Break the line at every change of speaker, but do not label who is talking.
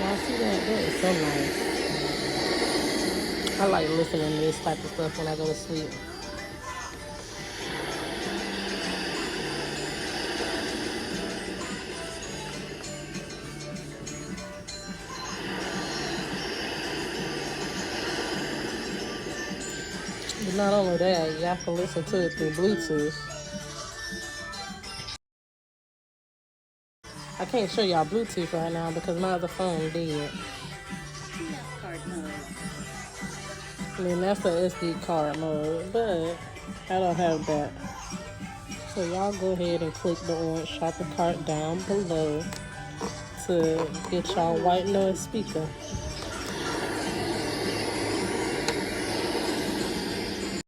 Y'all see that? That is so nice. I like listening to this type of stuff when I go to sleep. But not only that, y'all can listen to it through Bluetooth. I can't show y'all Bluetooth right now because my other phone did. I mean, that's the SD card mode, but I don't have that. So y'all go ahead and click the orange shopping cart down below to get y'all white noise speaker.